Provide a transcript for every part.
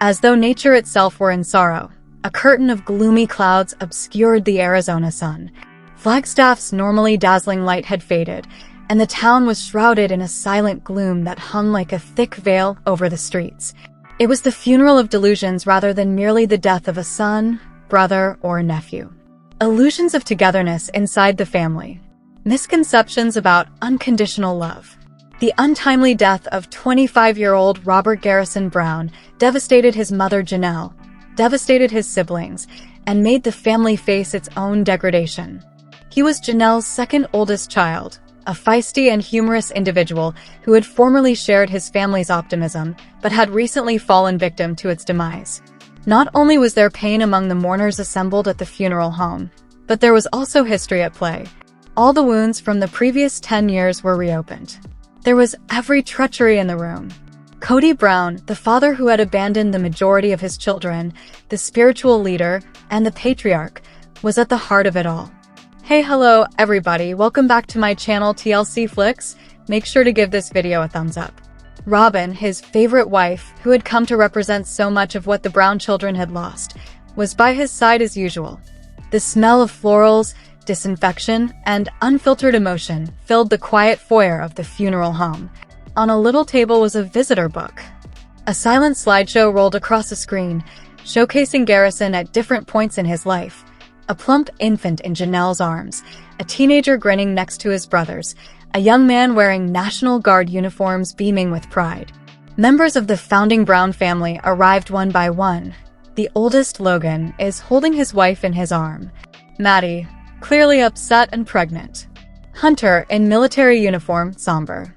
As though nature itself were in sorrow, a curtain of gloomy clouds obscured the Arizona sun. Flagstaff's normally dazzling light had faded, and the town was shrouded in a silent gloom that hung like a thick veil over the streets. It was the funeral of delusions rather than merely the death of a son, brother, or nephew. Illusions of togetherness inside the family. Misconceptions about unconditional love. The untimely death of 25-year-old Robert Garrison Brown devastated his mother Janelle, devastated his siblings, and made the family face its own degradation. He was Janelle's second oldest child, a feisty and humorous individual who had formerly shared his family's optimism, but had recently fallen victim to its demise. Not only was there pain among the mourners assembled at the funeral home, but there was also history at play. All the wounds from the previous 10 years were reopened. There was every treachery in the room. Kody Brown, the father who had abandoned the majority of his children, the spiritual leader, and the patriarch, was at the heart of it all. Hey, hello, everybody. Welcome back to my channel, TLC Flicks. Make sure to give this video a thumbs up. Robyn, his favorite wife, who had come to represent so much of what the Brown children had lost, was by his side as usual. The smell of florals, disinfection, and unfiltered emotion filled the quiet foyer of the funeral home. On a little table was a visitor book. A silent slideshow rolled across the screen, showcasing Garrison at different points in his life. A plump infant in Janelle's arms, a teenager grinning next to his brothers, a young man wearing National Guard uniforms beaming with pride. Members of the founding Brown family arrived one by one. The oldest, Logan, is holding his wife in his arm. Maddie, clearly upset and pregnant. Hunter, in military uniform, somber.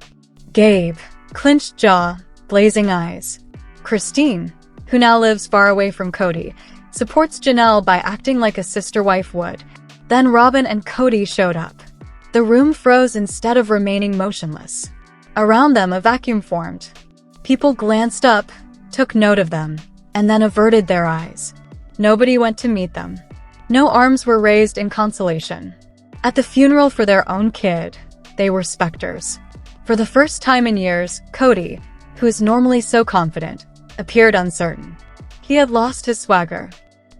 Gabe, clenched jaw, blazing eyes. Christine, who now lives far away from Kody, supports Janelle by acting like a sister wife would. Then Robyn and Kody showed up. The room froze instead of remaining motionless. Around them, a vacuum formed. People glanced up, took note of them, and then averted their eyes. Nobody went to meet them. No arms were raised in consolation. At the funeral for their own kid, they were specters. For the first time in years, Kody, who is normally so confident, appeared uncertain. He had lost his swagger.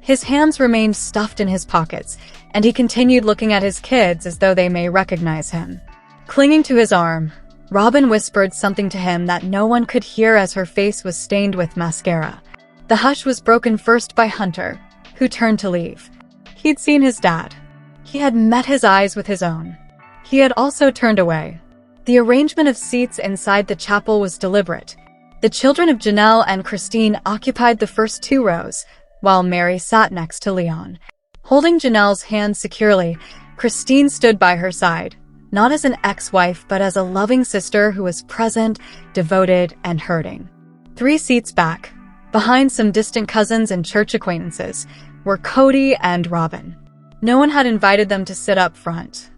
His hands remained stuffed in his pockets, and he continued looking at his kids as though they may recognize him. Clinging to his arm, Robyn whispered something to him that no one could hear as her face was stained with mascara. The hush was broken first by Hunter, who turned to leave. He'd seen his dad. He had met his eyes with his own. He had also turned away. The arrangement of seats inside the chapel was deliberate. The children of Janelle and Christine occupied the first 2 rows, while Mary sat next to Leon. Holding Janelle's hand securely, Christine stood by her side, not as an ex-wife but as a loving sister who was present, devoted, and hurting. 3 seats back, behind some distant cousins and church acquaintances, were Kody and Robyn. No one had invited them to sit up front.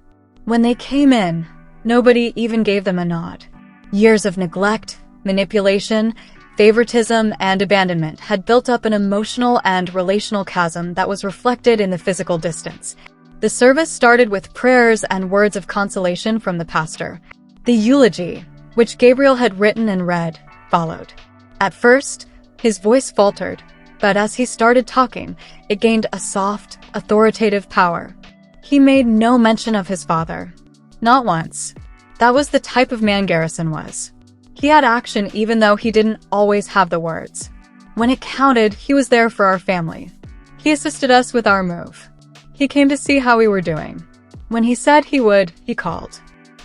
When they came in, nobody even gave them a nod. Years of neglect, manipulation, favoritism, and abandonment had built up an emotional and relational chasm that was reflected in the physical distance. The service started with prayers and words of consolation from the pastor. The eulogy, which Gabriel had written and read, followed. At first, his voice faltered, but as he started talking, it gained a soft, authoritative power. He made no mention of his father. Not once. That was the type of man Garrison was. He had action even though he didn't always have the words. When it counted, he was there for our family. He assisted us with our move. He came to see how we were doing. When he said he would, he called.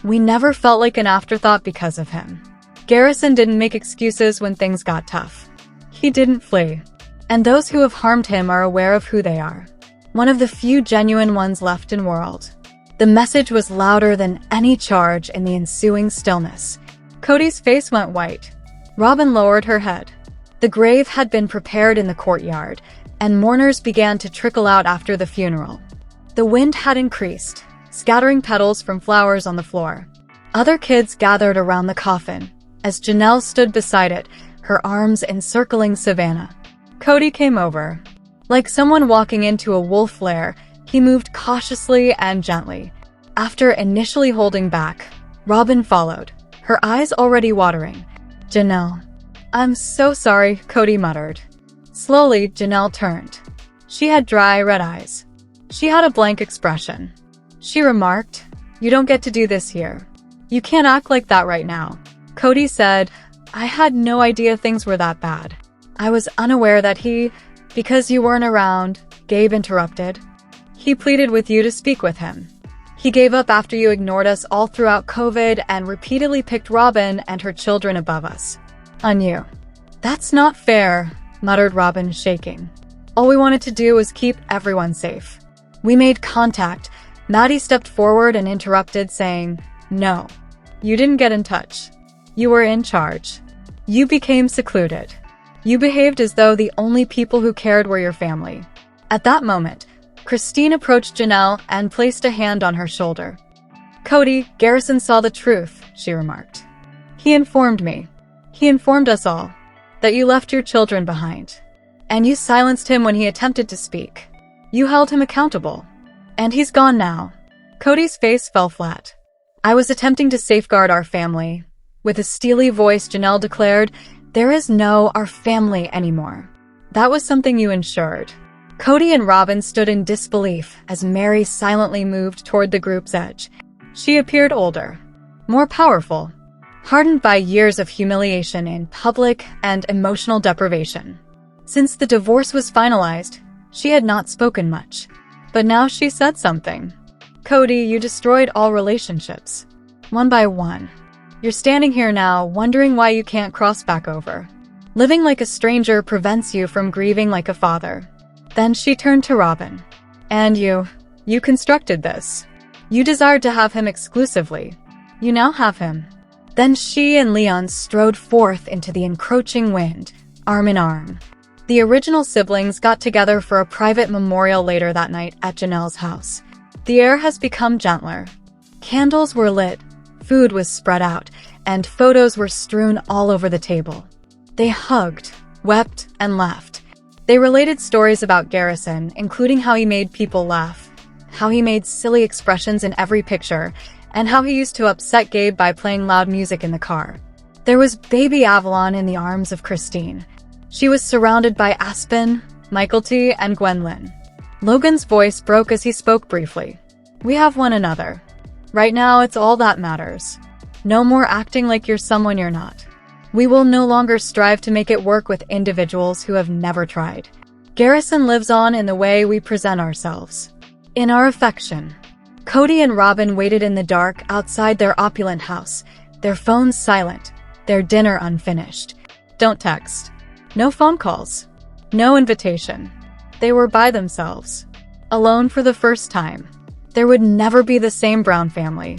We never felt like an afterthought because of him. Garrison didn't make excuses when things got tough. He didn't flee. And those who have harmed him are aware of who they are. One of the few genuine ones left in world. The message was louder than any charge in the ensuing stillness. Kody's face went white. Robyn lowered her head. The grave had been prepared in the courtyard, and mourners began to trickle out after the funeral. The wind had increased, scattering petals from flowers on the floor. Other kids gathered around the coffin, as Janelle stood beside it, her arms encircling Savannah. Kody came over. Like someone walking into a wolf lair, he moved cautiously and gently. After initially holding back, Robyn followed, her eyes already watering. Janelle. I'm so sorry, Kody muttered. Slowly, Janelle turned. She had dry, red eyes. She had a blank expression. She remarked, "You don't get to do this here. You can't act like that right now." Kody said, "I had no idea things were that bad. I was unaware that he—" "Because you weren't around," Gabe interrupted. "He pleaded with you to speak with him. He gave up after you ignored us all throughout COVID and repeatedly picked Robyn and her children above us. On you." "That's not fair," muttered Robyn, shaking. "All we wanted to do was keep everyone safe." "We made contact." Maddie stepped forward and interrupted, saying, "No, you didn't get in touch. You were in charge. You became secluded. You behaved as though the only people who cared were your family." At that moment, Christine approached Janelle and placed a hand on her shoulder. "Kody, Garrison saw the truth," she remarked. "He informed me. He informed us all that you left your children behind. And you silenced him when he attempted to speak. You held him accountable. And he's gone now." Kody's face fell flat. "I was attempting to safeguard our family." With a steely voice, Janelle declared, "There is no our family anymore. That was something you ensured." Kody and Robyn stood in disbelief as Mary silently moved toward the group's edge. She appeared older, more powerful, hardened by years of humiliation in public and emotional deprivation. Since the divorce was finalized, she had not spoken much. But now she said something. "Kody, you destroyed all relationships. One by one. You're standing here now, wondering why you can't cross back over. Living like a stranger prevents you from grieving like a father." Then she turned to Robyn. "And you constructed this. You desired to have him exclusively. You now have him." Then she and Leon strode forth into the encroaching wind, arm in arm. The original siblings got together for a private memorial later that night at Janelle's house. The air has become gentler. Candles were lit, food was spread out, and photos were strewn all over the table. They hugged, wept, and laughed. They related stories about Garrison, including how he made people laugh, how he made silly expressions in every picture, and how he used to upset Gabe by playing loud music in the car. There was baby Avalon in the arms of Christine. She was surrounded by Aspen, Michael T., and Gwendolyn. Logan's voice broke as he spoke briefly. "We have one another. Right now, it's all that matters. No more acting like you're someone you're not. We will no longer strive to make it work with individuals who have never tried. Garrison lives on in the way we present ourselves. In our affection." Kody and Robyn waited in the dark outside their opulent house, their phones silent, their dinner unfinished. Don't text. No phone calls. No invitation. They were by themselves. Alone for the first time. There would never be the same Brown family.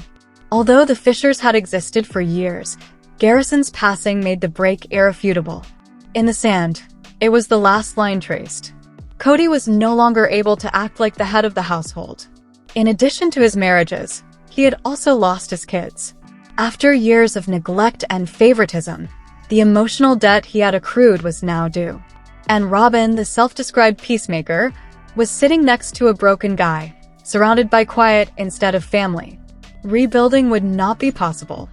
Although the Fishers had existed for years, Garrison's passing made the break irrefutable. In the sand, it was the last line traced. Kody was no longer able to act like the head of the household. In addition to his marriages, he had also lost his kids. After years of neglect and favoritism, the emotional debt he had accrued was now due. And Robyn, the self-described peacemaker, was sitting next to a broken guy, surrounded by quiet instead of family. Rebuilding would not be possible.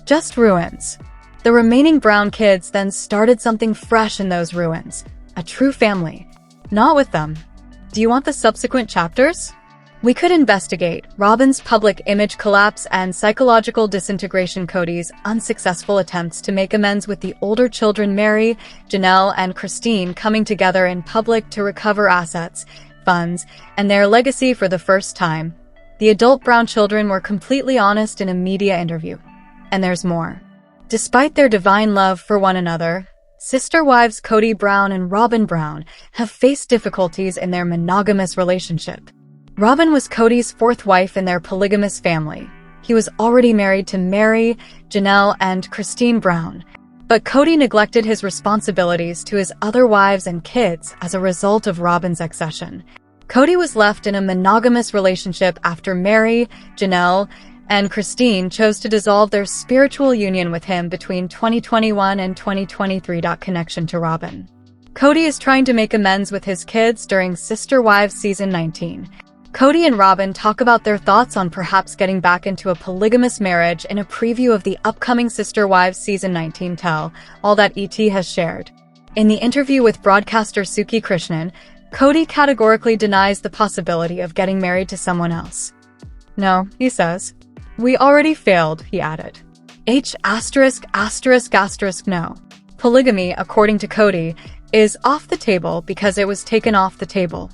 Just ruins. The remaining Brown kids then started something fresh in those ruins. A true family. Not with them. Do you want the subsequent chapters? We could investigate Robyn's public image collapse and psychological disintegration, Kody's unsuccessful attempts to make amends with the older children Mary, Janelle, and Christine coming together in public to recover assets, funds, and their legacy for the first time. The adult Brown children were completely honest in a media interview. And there's more. Despite their divine love for one another, sister wives Kody Brown and Robyn Brown have faced difficulties in their monogamous relationship. Robyn was Kody's fourth wife in their polygamous family. He was already married to Mary, Janelle, and Christine Brown. But Kody neglected his responsibilities to his other wives and kids as a result of Robyn's accession. Kody was left in a monogamous relationship after Mary, Janelle, and Christine chose to dissolve their spiritual union with him between 2021 and 2023. Connection to Robyn. Kody is trying to make amends with his kids during Sister Wives Season 19. Kody and Robyn talk about their thoughts on perhaps getting back into a polygamous marriage in a preview of the upcoming Sister Wives Season 19 tell all that ET has shared. In the interview with broadcaster Suki Krishnan, Kody categorically denies the possibility of getting married to someone else. No, he says. We already failed, he added. No. Polygamy, according to Kody, is off the table because it was taken off the table.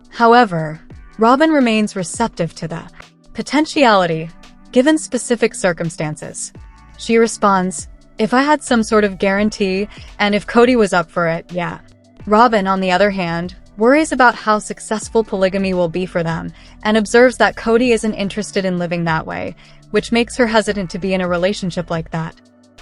However, Robyn remains receptive to the potentiality, given specific circumstances. She responds, if I had some sort of guarantee, and if Kody was up for it, yeah. Robyn, on the other hand, worries about how successful polygamy will be for them, and observes that Kody isn't interested in living that way, which makes her hesitant to be in a relationship like that.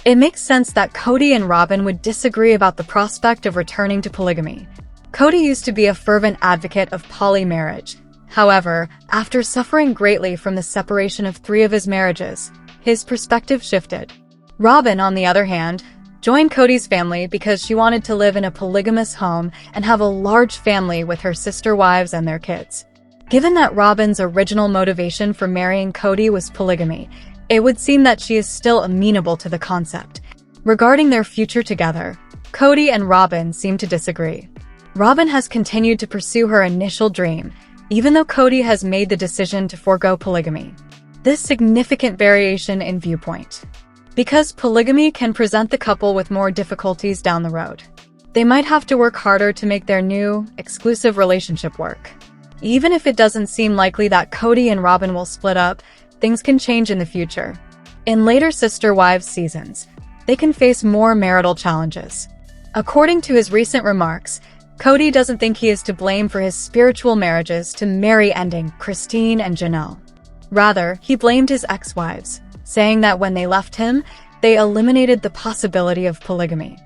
It makes sense that Kody and Robyn would disagree about the prospect of returning to polygamy. Kody used to be a fervent advocate of polymarriage. However, after suffering greatly from the separation of 3 of his marriages, his perspective shifted. Robyn, on the other hand, joined Kody's family because she wanted to live in a polygamous home and have a large family with her sister wives and their kids. Given that Robyn's original motivation for marrying Kody was polygamy, it would seem that she is still amenable to the concept. Regarding their future together, Kody and Robyn seem to disagree. Robyn has continued to pursue her initial dream, even though Kody has made the decision to forego polygamy. This significant variation in viewpoint. Because polygamy can present the couple with more difficulties down the road. They might have to work harder to make their new, exclusive relationship work. Even if it doesn't seem likely that Kody and Robyn will split up, things can change in the future. In later Sister Wives seasons, they can face more marital challenges. According to his recent remarks, Kody doesn't think he is to blame for his spiritual marriages to Mary ending Christine and Janelle. Rather, he blamed his ex-wives, saying that when they left him, they eliminated the possibility of polygamy.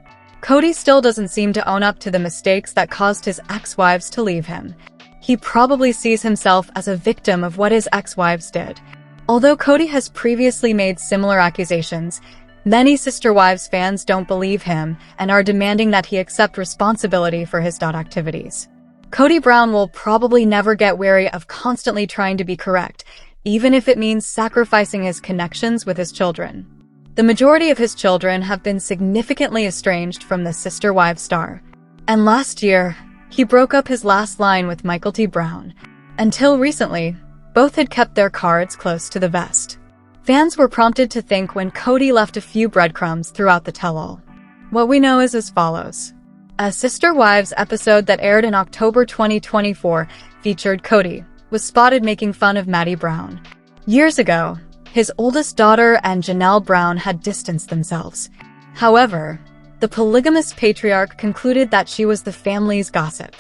Kody still doesn't seem to own up to the mistakes that caused his ex-wives to leave him. He probably sees himself as a victim of what his ex-wives did. Although Kody has previously made similar accusations, many Sister Wives fans don't believe him and are demanding that he accept responsibility for his activities. Kody Brown will probably never get weary of constantly trying to be correct, even if it means sacrificing his connections with his children. The majority of his children have been significantly estranged from the Sister Wives star. And last year, he broke up his last line with Michael T. Brown. Until recently, both had kept their cards close to the vest. Fans were prompted to think when Kody left a few breadcrumbs throughout the tell-all. What we know is as follows. A Sister Wives episode that aired in October 2024 featured Kody was spotted making fun of Maddie Brown. Years ago, his oldest daughter and Janelle Brown had distanced themselves. However, the polygamous patriarch concluded that she was the family's gossip.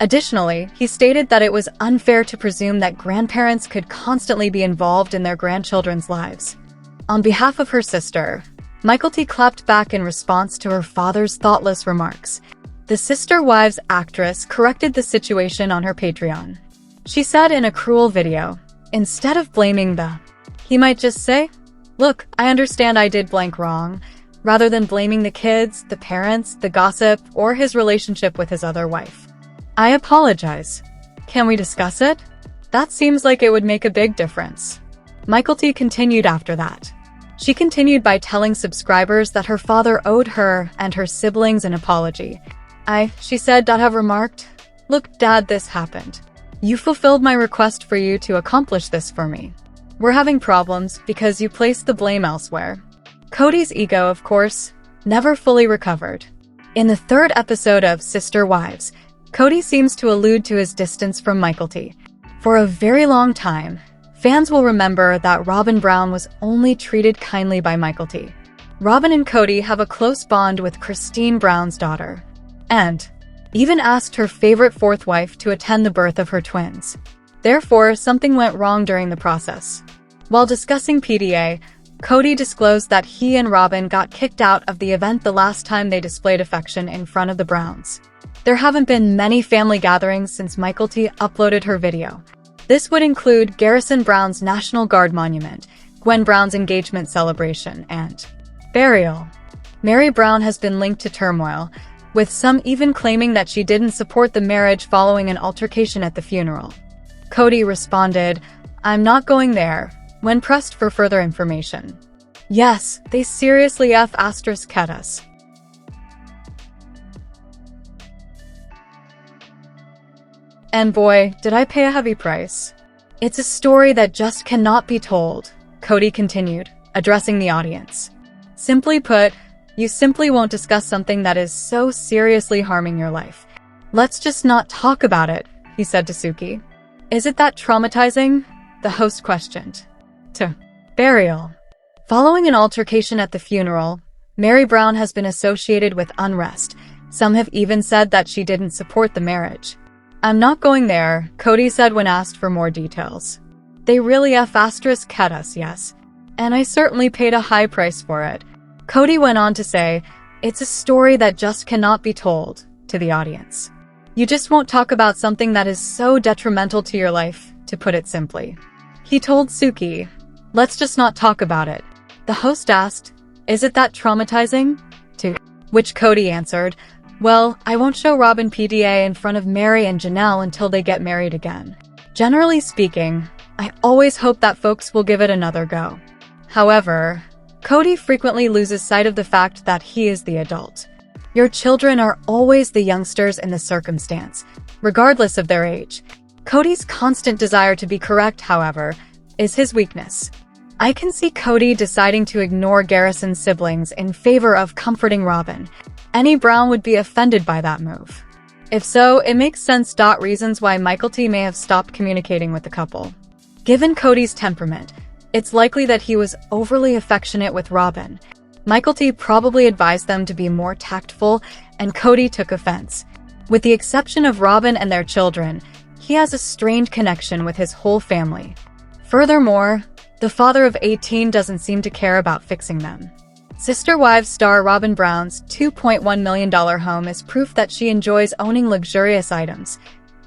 Additionally, he stated that it was unfair to presume that grandparents could constantly be involved in their grandchildren's lives. On behalf of her sister, Michael T. clapped back in response to her father's thoughtless remarks. The Sister Wives actress corrected the situation on her Patreon. She said in a cruel video, instead of blaming he might just say, look, I understand I did blank wrong, rather than blaming the kids, the parents, the gossip, or his relationship with his other wife. I apologize. Can we discuss it? That seems like it would make a big difference. Michael T. continued after that. She continued by telling subscribers that her father owed her and her siblings an apology. She said, have remarked, look, Dad, this happened. You fulfilled my request for you to accomplish this for me. We're having problems because you placed the blame elsewhere. Kody's ego, of course, never fully recovered. In the 3rd episode of Sister Wives, Kody seems to allude to his distance from Michael T. For a very long time, fans will remember that Robyn Brown was only treated kindly by Michael T. Robyn and Kody have a close bond with Christine Brown's daughter, and even asked her favorite 4th wife to attend the birth of her twins. Therefore, something went wrong during the process. While discussing PDA, Kody disclosed that he and Robyn got kicked out of the event the last time they displayed affection in front of the Browns. There haven't been many family gatherings since Michael T. uploaded her video. This would include Garrison Brown's National Guard monument, Gwen Brown's engagement celebration, and burial. Mary Brown has been linked to turmoil, with some even claiming that she didn't support the marriage following an altercation at the funeral. Kody responded, I'm not going there, when pressed for further information. Yes, they seriously F***ed us. And boy, did I pay a heavy price. It's a story that just cannot be told, Kody continued, addressing the audience. Simply put, you simply won't discuss something that is so seriously harming your life. Let's just not talk about it, he said to Suki. Is it that traumatizing? The host questioned. To burial. Following an altercation at the funeral, Meri Brown has been associated with unrest. Some have even said that she didn't support the marriage. I'm not going there, Kody said when asked for more details. They really kept us, yes. And I certainly paid a high price for it. Kody went on to say, it's a story that just cannot be told, to the audience. You just won't talk about something that is so detrimental to your life, to put it simply. He told Suki, let's just not talk about it. The host asked, is it that traumatizing? To which Kody answered, well, I won't show Robyn PDA in front of Meri and Janelle until they get married again. Generally speaking, I always hope that folks will give it another go. However, Kody frequently loses sight of the fact that he is the adult. Your children are always the youngsters in the circumstance, regardless of their age. Kody's constant desire to be correct, however, is his weakness. I can see Kody deciding to ignore Garrison's siblings in favor of comforting Robyn. Any Brown would be offended by that move. If so, it makes sense. Reasons why Michael T may have stopped communicating with the couple. Given Kody's temperament, it's likely that he was overly affectionate with Robyn. Michael T probably advised them to be more tactful, and Kody took offense. With the exception of Robyn and their children, he has a strained connection with his whole family. Furthermore, the father of 18 doesn't seem to care about fixing them. Sister Wives star Robyn Brown's $2.1 million home is proof that she enjoys owning luxurious items,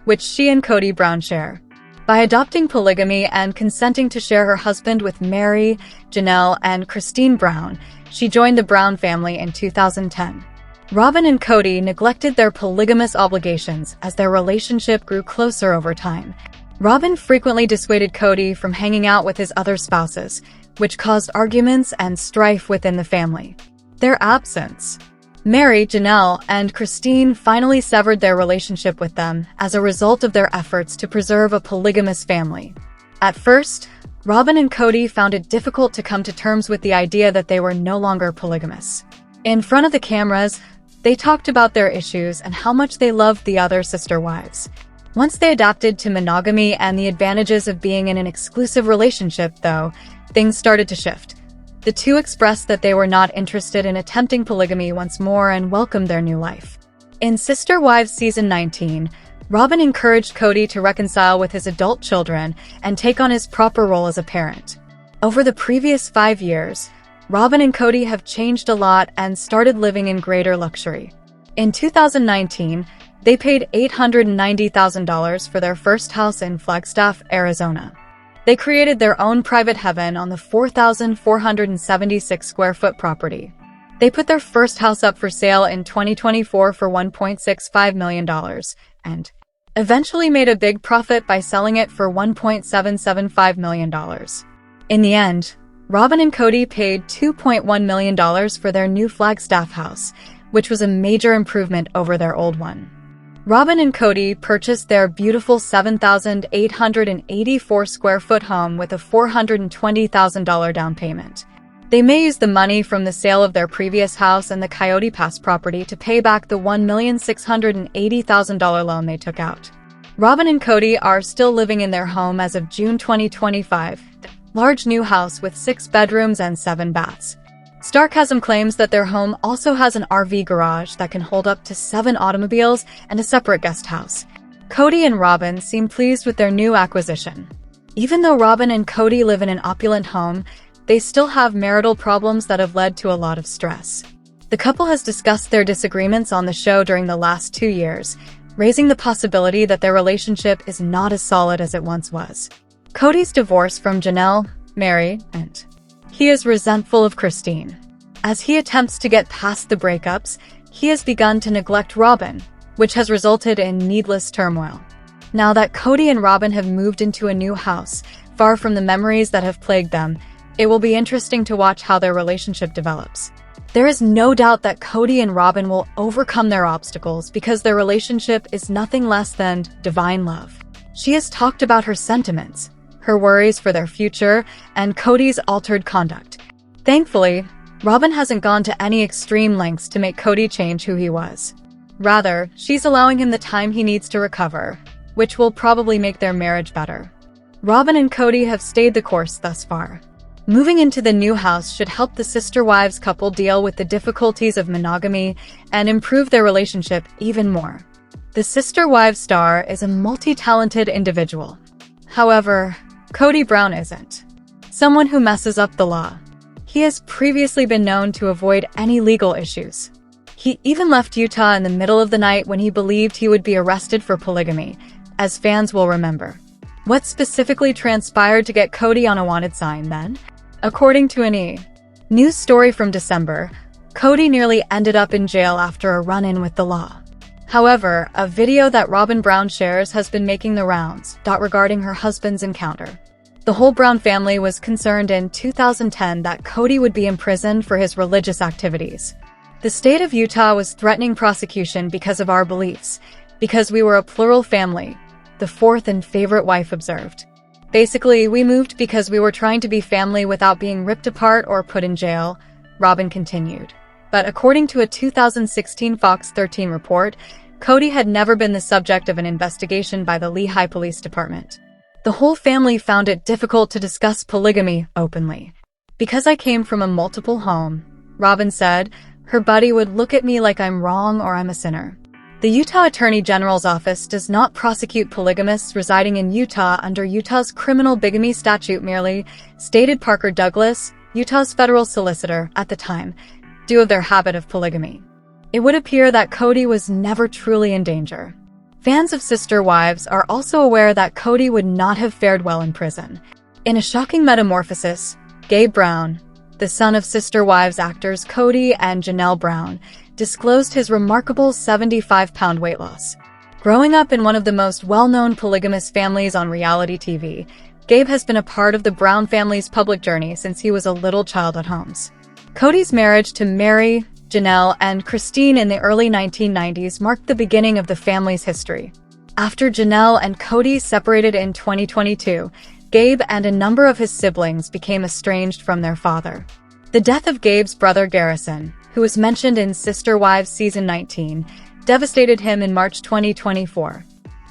which she and Kody Brown share. By adopting polygamy and consenting to share her husband with Meri, Janelle, and Christine Brown, she joined the Brown family in 2010. Robyn and Kody neglected their polygamous obligations as their relationship grew closer over time. Robyn frequently dissuaded Kody from hanging out with his other spouses, which caused arguments and strife within the family. Their absence. Meri, Janelle, and Christine finally severed their relationship with them as a result of their efforts to preserve a polygamous family. At first, Robyn and Kody found it difficult to come to terms with the idea that they were no longer polygamous. In front of the cameras, they talked about their issues and how much they loved the other sister wives. Once they adapted to monogamy and the advantages of being in an exclusive relationship, though, things started to shift. The two expressed that they were not interested in attempting polygamy once more and welcomed their new life. In Sister Wives Season 19, Robyn encouraged Kody to reconcile with his adult children and take on his proper role as a parent. Over the previous 5 years, Robyn and Kody have changed a lot and started living in greater luxury. In 2019, they paid $890,000 for their first house in Flagstaff, Arizona. They created their own private heaven on the 4,476 square foot property. They put their first house up for sale in 2024 for $1.65 million and eventually made a big profit by selling it for $1.775 million. In the end, Robyn and Kody paid $2.1 million for their new Flagstaff house, which was a major improvement over their old one. Robyn and Kody purchased their beautiful 7,884 square foot home with a $420,000 down payment. They may use the money from the sale of their previous house and the Coyote Pass property to pay back the $1,680,000 loan they took out. Robyn and Kody are still living in their home as of June 2025, a large new house with 6 bedrooms and 7 baths. Starcasm claims that their home also has an RV garage that can hold up to 7 automobiles and a separate guest house. Kody and Robyn seem pleased with their new acquisition. Even though Robyn and Kody live in an opulent home, they still have marital problems that have led to a lot of stress. The couple has discussed their disagreements on the show during the last 2 years, raising the possibility that their relationship is not as solid as it once was. Kody's divorce from Janelle, Meri, and he is resentful of Christine. As he attempts to get past the breakups, he has begun to neglect Robyn, which has resulted in needless turmoil. Now that Kody and Robyn have moved into a new house, far from the memories that have plagued them, it will be interesting to watch how their relationship develops. There is no doubt that Kody and Robyn will overcome their obstacles because their relationship is nothing less than divine love. She has talked about her sentiments, her worries for their future, and Kody's altered conduct. Thankfully, Robyn hasn't gone to any extreme lengths to make Kody change who he was. Rather, she's allowing him the time he needs to recover, which will probably make their marriage better. Robyn and Kody have stayed the course thus far. Moving into the new house should help the sister-wives couple deal with the difficulties of monogamy and improve their relationship even more. The sister-wives star is a multi-talented individual. However, Kody Brown isn't. Someone who messes up the law. He has previously been known to avoid any legal issues. He even left Utah in the middle of the night when he believed he would be arrested for polygamy, as fans will remember. What specifically transpired to get Kody on a wanted sign then? According to an news story from December, Kody nearly ended up in jail after a run-in with the law. However, a video that Robyn Brown shares has been making the rounds, regarding her husband's encounter. The whole Brown family was concerned in 2010 that Kody would be imprisoned for his religious activities. The state of Utah was threatening prosecution because of our beliefs, because we were a plural family, the fourth and favorite wife observed. Basically, we moved because we were trying to be family without being ripped apart or put in jail, Robyn continued. But according to a 2016 Fox 13 report, Kody had never been the subject of an investigation by the Lehigh Police Department. The whole family found it difficult to discuss polygamy openly. Because I came from a multiple home, Robyn said, her buddy would look at me like I'm wrong or I'm a sinner. The Utah Attorney General's office does not prosecute polygamists residing in Utah under Utah's criminal bigamy statute merely, stated Parker Douglas, Utah's federal solicitor at the time, due to their habit of polygamy. It would appear that Kody was never truly in danger. Fans of Sister Wives are also aware that Kody would not have fared well in prison. In a shocking metamorphosis, Gabe Brown, the son of Sister Wives actors Kody and Janelle Brown, disclosed his remarkable 75-pound weight loss. Growing up in one of the most well-known polygamous families on reality TV, Gabe has been a part of the Brown family's public journey since he was a little child at homes. Kody's marriage to Mary, Janelle, and Christine in the early 1990s marked the beginning of the family's history. After Janelle and Kody separated in 2022, Gabe and a number of his siblings became estranged from their father. The death of Gabe's brother Garrison, who was mentioned in Sister Wives Season 19, devastated him in March 2024.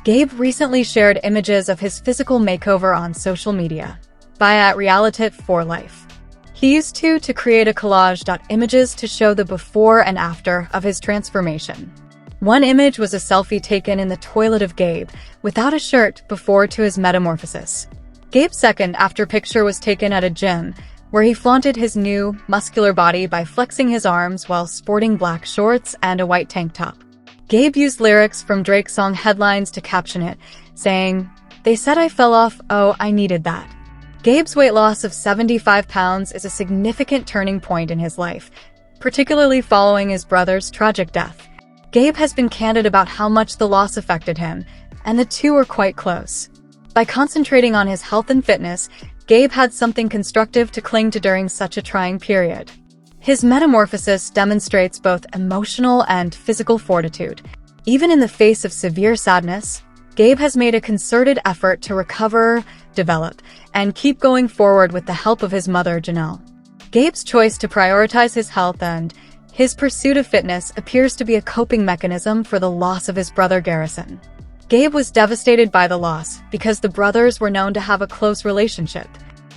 Gabe recently shared images of his physical makeover on social media, via @Realitit4Life. He used to create a collage. Images to show the before and after of his transformation. One image was a selfie taken in the toilet of Gabe, without a shirt, before to his metamorphosis. Gabe's second after picture was taken at a gym, where he flaunted his new, muscular body by flexing his arms while sporting black shorts and a white tank top. Gabe used lyrics from Drake's song Headlines to caption it, saying, "They said I fell off, oh, I needed that." Gabe's weight loss of 75 pounds is a significant turning point in his life, particularly following his brother's tragic death. Gabe has been candid about how much the loss affected him, and the two are quite close. By concentrating on his health and fitness, Gabe had something constructive to cling to during such a trying period. His metamorphosis demonstrates both emotional and physical fortitude. Even in the face of severe sadness, Gabe has made a concerted effort to recover, develop, and keep going forward with the help of his mother, Janelle. Gabe's choice to prioritize his health and his pursuit of fitness appears to be a coping mechanism for the loss of his brother Garrison. Gabe was devastated by the loss because the brothers were known to have a close relationship.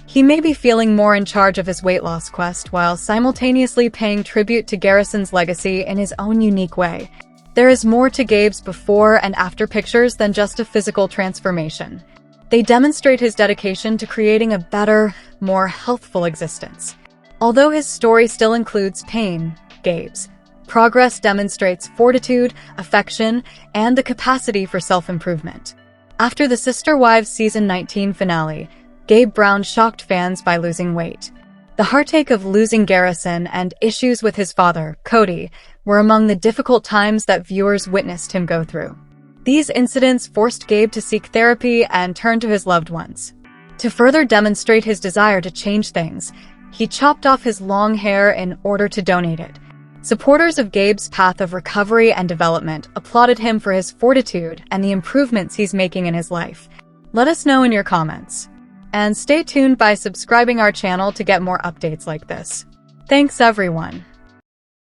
He may be feeling more in charge of his weight loss quest while simultaneously paying tribute to Garrison's legacy in his own unique way. There is more to Gabe's before and after pictures than just a physical transformation. They demonstrate his dedication to creating a better, more healthful existence. Although his story still includes pain, Gabe's progress demonstrates fortitude, affection, and the capacity for self-improvement. After the Sister Wives Season 19 finale, Gabe Brown shocked fans by losing weight. The heartache of losing Garrison and issues with his father, Kody, were among the difficult times that viewers witnessed him go through. These incidents forced Gabe to seek therapy and turn to his loved ones. To further demonstrate his desire to change things, He chopped off his long hair in order to donate it. Supporters of Gabe's path of recovery and development applauded him for his fortitude and the improvements he's making in his life. Let us know in your comments. And stay tuned by subscribing our channel to get more updates like this. Thanks everyone.